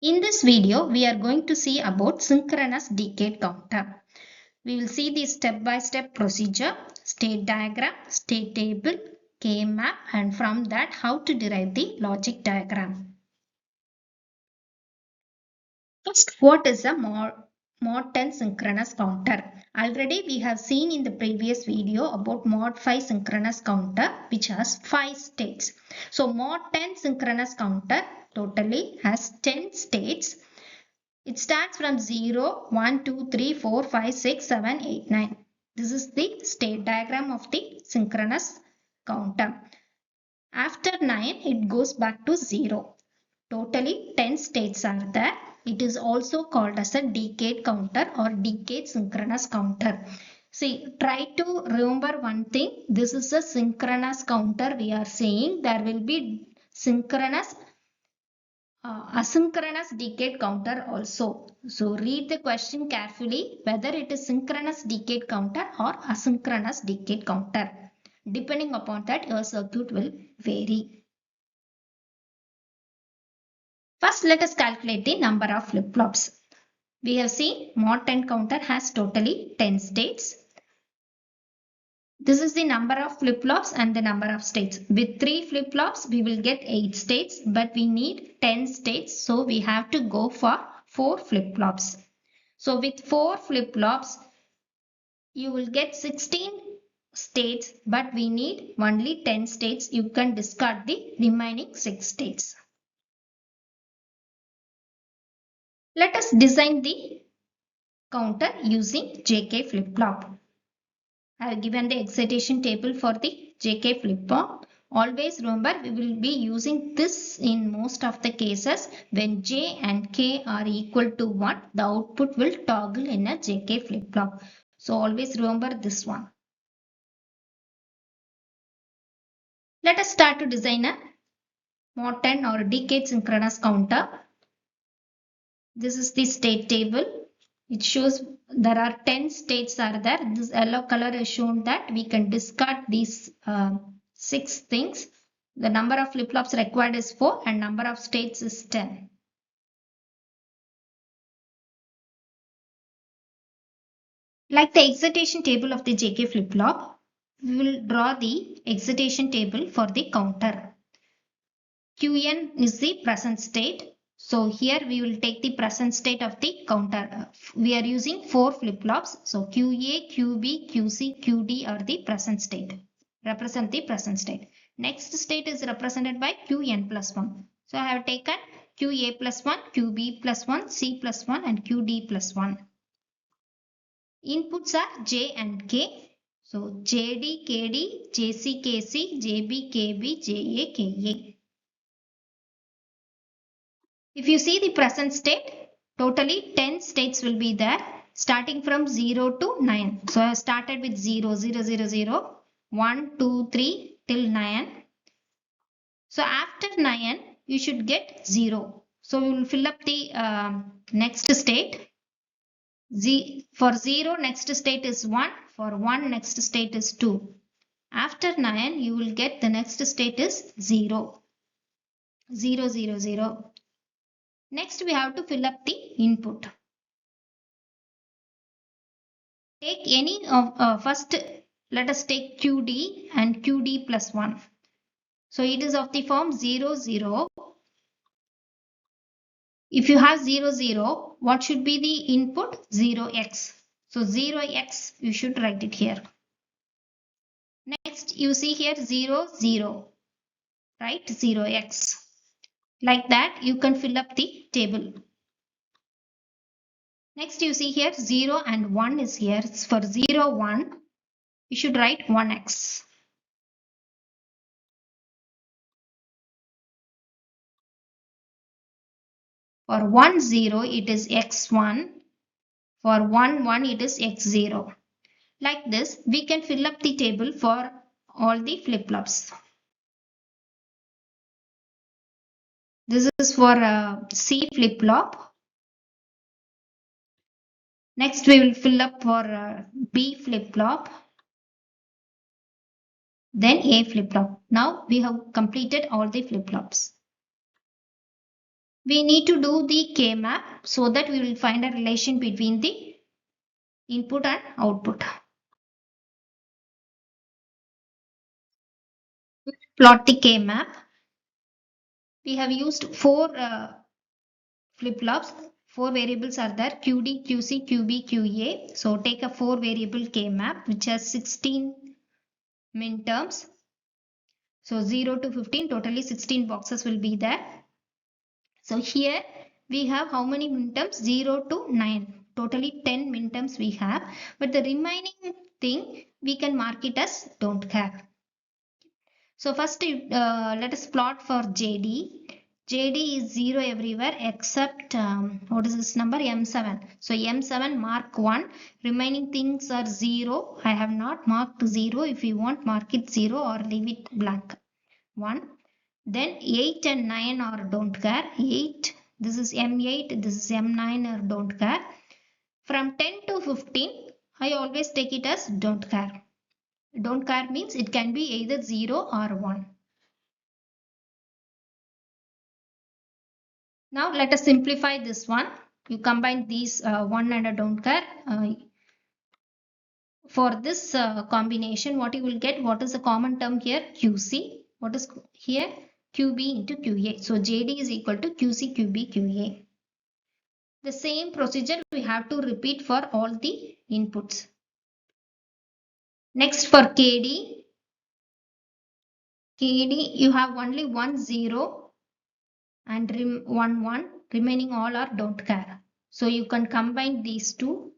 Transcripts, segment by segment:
In this video, we are going to see about synchronous decade counter. We will see the step-by-step procedure, state diagram, state table, K-map, and from that how to derive the logic diagram. First, what is a mod 10 synchronous counter? Already we have seen in the previous video about mod 5 synchronous counter which has 5 states. So mod 10 synchronous counter totally has 10 states. It starts from 0, 1, 2, 3, 4, 5, 6, 7, 8, 9. This is the state diagram of the synchronous counter. After 9, it goes back to 0. Totally 10 states are there. It is also called as a decade counter or decade synchronous counter. See, try to remember one thing. This is a synchronous counter we are saying. There will be synchronous asynchronous decade counter also. So read the question carefully whether it is synchronous decade counter or asynchronous decade counter. Depending upon that, your circuit will vary. First, let us calculate the number of flip-flops. We have seen mod 10 counter has totally 10 states. This is the number of flip-flops and the number of states. With 3 flip-flops, we will get 8 states, but we need 10 states. So we have to go for 4 flip-flops. So with 4 flip-flops, you will get 16 states, but we need only 10 states. You can discard the remaining 6 states. Let us design the counter using JK flip-flop. I have given the excitation table for the JK flip-flop. Always remember we will be using this in most of the cases. When J and K are equal to 1, the output will toggle in a JK flip-flop. So always remember this one. Let us start to design a mod 10 or decade synchronous counter. This is the state table. It shows there are 10 states are there. This yellow color is shown that we can discard these 6 things. The number of flip-flops required is 4 and number of states is 10. Like the excitation table of the JK flip-flop, we will draw the excitation table for the counter. Qn is the present state. So here we will take the present state of the counter. We are using 4 flip-flops. So QA, QB, QC, QD are the present state. Represent the present state. Next state is represented by Qn plus 1. So I have taken QA plus 1, QB plus 1, C plus 1 and QD plus 1. Inputs are J and K. So JD, KD, JC, KC, JB, KB, JA, KA. If you see the present state, totally 10 states will be there starting from 0 to 9. So I started with 0, 0, 0, 0, 1, 2, 3 till 9. So after 9, you should get 0. So we will fill up the next state. For 0, next state is 1. For 1, next state is 2. After 9, you will get the next state is 0. 0, 0, 0. Next, we have to fill up the input. Take any of, first let us take QD and QD plus 1. So it is of the form 0, 0. If you have 0, 0, what should be the input? 0x. So 0x, you should write it here. Next, you see here 0, 0. Right? 0x. Like that, you can fill up the table. Next, you see here 0 and 1 is here. For 0, 1, you should write 1x. For 1, 0, it is x1. For 1, 1, it is x0. Like this, we can fill up the table for all the flip-flops. This is for C flip-flop. Next, we will fill up for B flip-flop. Then A flip-flop. Now, we have completed all the flip-flops. We need to do the K map so that we will find a relation between the input and output. Plot the K map. We have used four flip-flops. Four variables are there: QD, QC, QB, QA. So take a four variable K map which has 16 min terms. So 0 to 15, totally 16 boxes will be there. So here we have how many min terms? 0 to 9. Totally 10 min terms we have. But the remaining thing we can mark it as don't care. So first let us plot for JD. JD is 0 everywhere except what is this number? M7. So M7 mark 1. Remaining things are 0. I have not marked 0. If you want, mark it 0 or leave it blank. 1. Then 8 and 9 are don't care. 8. This is M8. This is M9 or don't care. From 10 to 15, I always take it as don't care. Don't care means it can be either 0 or 1. Now let us simplify this one. You combine these 1 and a don't care. For this combination, what you will get? What is the common term here? QC. What is here? QB into QA. So JD is equal to QC, QB, QA. The same procedure we have to repeat for all the inputs. Next for KD. KD you have only 1 0 and 1 1. Remaining all are don't care. So you can combine these two.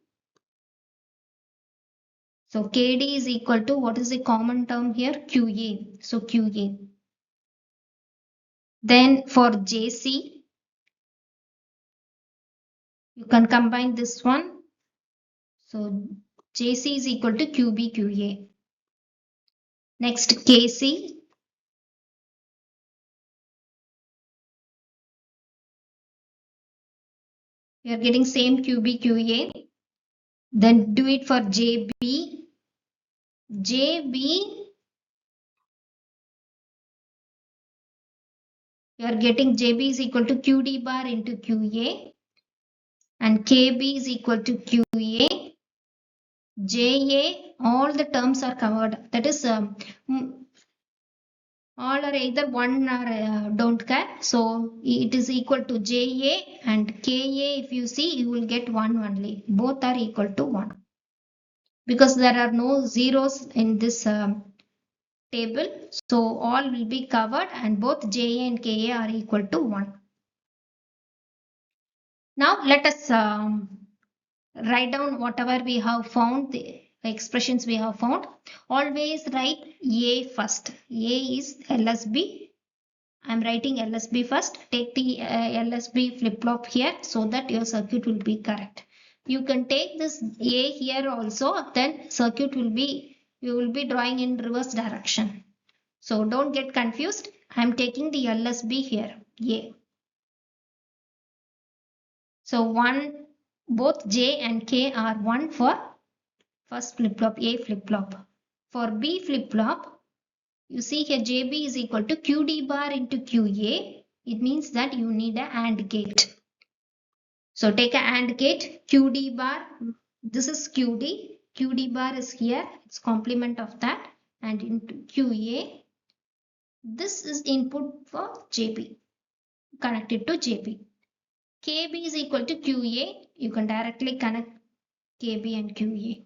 So KD is equal to, what is the common term here? QA. So QA. Then for JC, you can combine this one. So JC is equal to QB QA. Next KC. You are getting same QB QA. Then do it for JB. JB, you are getting JB is equal to QD bar into QA. And KB is equal to QA. JA, all the terms are covered. That is all are either 1 or don't care. So it is equal to JA and KA. If you see, you will get 1 only. Both are equal to 1. Because there are no zeros in this table. So all will be covered and both JA and KA are equal to 1. Now let us write down whatever we have found, the expressions we have found. Always write A first. A is LSB. I am writing LSB first. Take the LSB flip-flop here so that your circuit will be correct. You can take this A here also, then circuit will be, you will be drawing in reverse direction. So don't get confused. I am taking the LSB here, A. So 1, both J and K are 1 for first flip-flop, A flip-flop. For B flip-flop, you see here JB is equal to QD bar into QA. It means that you need a AND gate. So take a AND gate, QD bar. This is QD. QD bar is here. It's complement of that. And into QA. This is input for JB. Connected to JB. KB is equal to QA. You can directly connect KB and QA.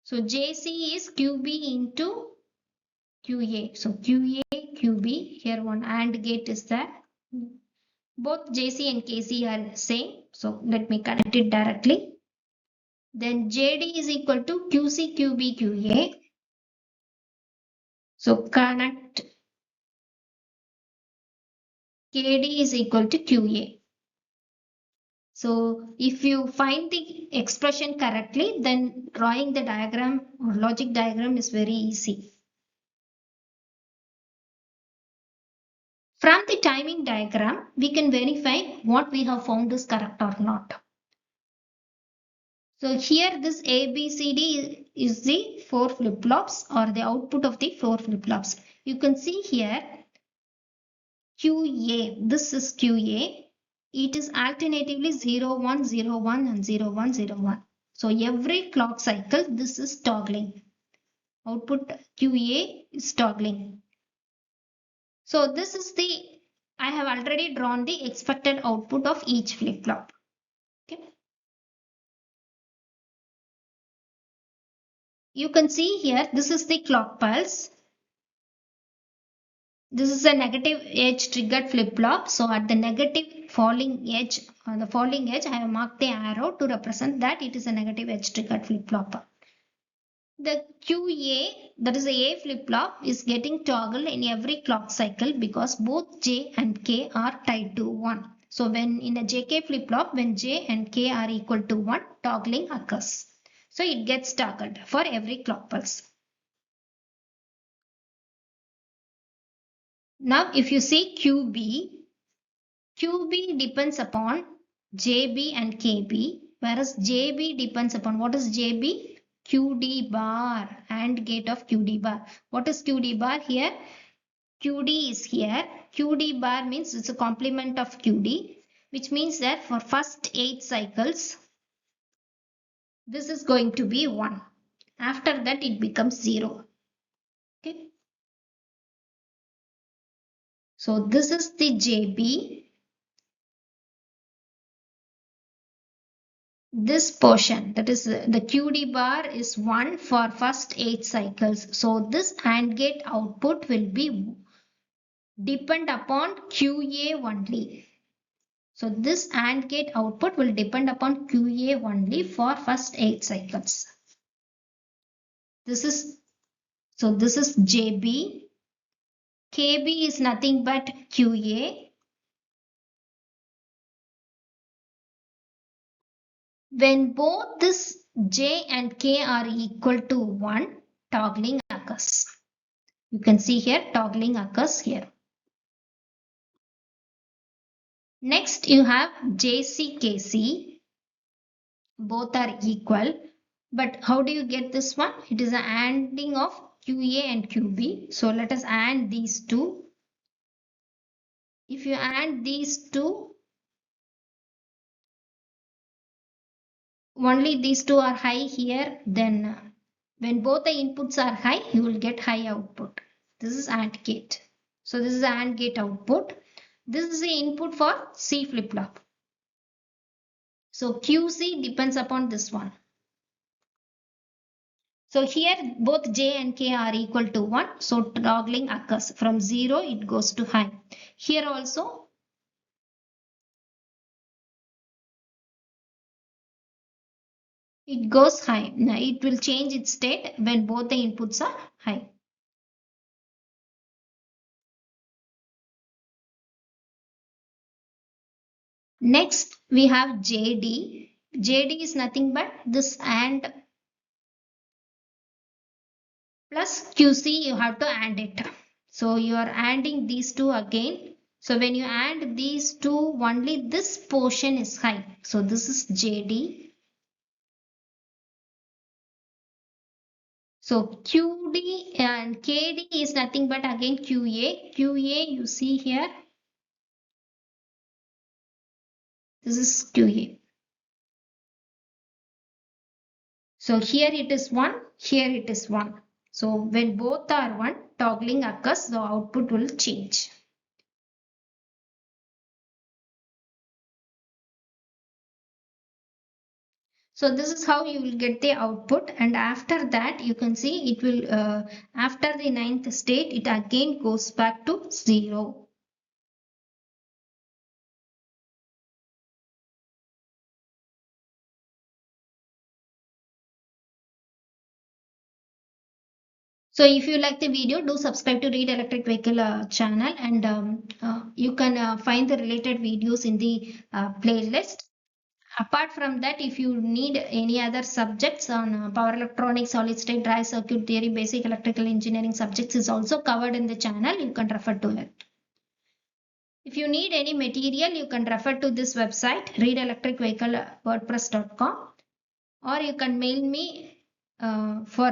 So JC is QB into QA. So QA, QB. Here one AND gate is there. Both JC and KC are same. So let me connect it directly. Then JD is equal to QC, QB, QA. So connect KD is equal to QA. So if you find the expression correctly, then drawing the diagram or logic diagram is very easy. From the timing diagram, we can verify what we have found is correct or not. So here this ABCD is the 4 flip-flops or the output of the 4 flip-flops. You can see here QA, this is QA. It is alternatively 0, 1, 0, 1 and 0, 1, 0, 1. So every clock cycle, this is toggling. Output QA is toggling. So this is I have already drawn the expected output of each flip-flop. Okay. You can see here, this is the clock pulse. This is a negative edge triggered flip-flop. So at the negative falling edge, on the falling edge, I have marked the arrow to represent that it is a negative edge triggered flip-flop. The QA, that is a flip-flop, is getting toggled in every clock cycle because both J and K are tied to 1. So when in a JK flip-flop, when J and K are equal to 1, toggling occurs. So it gets toggled for every clock pulse. Now if you see QB depends upon JB and KB, whereas JB depends upon, what is JB? QD bar, AND gate of QD bar. What is QD bar here? QD is here. QD bar means it's a complement of QD, which means that for first 8 cycles, this is going to be 1. After that, it becomes 0. Okay. So this is the JB. This portion, that is the QD bar, is 1 for first 8 cycles. So this AND gate output will be depend upon QA only. So this AND gate output will depend upon QA only for first 8 cycles. This is JB. KB is nothing but QA. When both this J and K are equal to 1, toggling occurs. You can see here, toggling occurs here. Next, you have JC, KC. Both are equal. But how do you get this one? It is an ANDing of QA and QB. So let us AND these two. If you AND these two, only these two are high here, then when both the inputs are high, you will get high output. This is AND gate. So this is the AND gate output. This is the input for C flip-flop. So QC depends upon this one. So here both J and K are equal to 1. So toggling occurs. From 0 it goes to high. Here also it goes high. Now it will change its state when both the inputs are high. Next we have JD. JD is nothing but this AND plus QC, you have to AND it. So you are ANDing these two again. So when you AND these two, only this portion is high. So this is JD. So QD and KD is nothing but again QA. QA you see here. This is QA. So here it is 1, here it is 1. So when both are 1, toggling occurs, the output will change. So this is how you will get the output, and after that you can see it will, after the 9th state, it again goes back to 0. So if you like the video, do subscribe to Read Electric Vehicle channel, and you can find the related videos in the playlist. Apart from that, if you need any other subjects on power electronics, solid state drive, circuit theory, basic electrical engineering subjects is also covered in the channel. You can refer to it. If you need any material, you can refer to this website, readelectricvehiclewordpress.com, or you can mail me for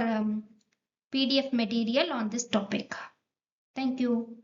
PDF material on this topic. Thank you.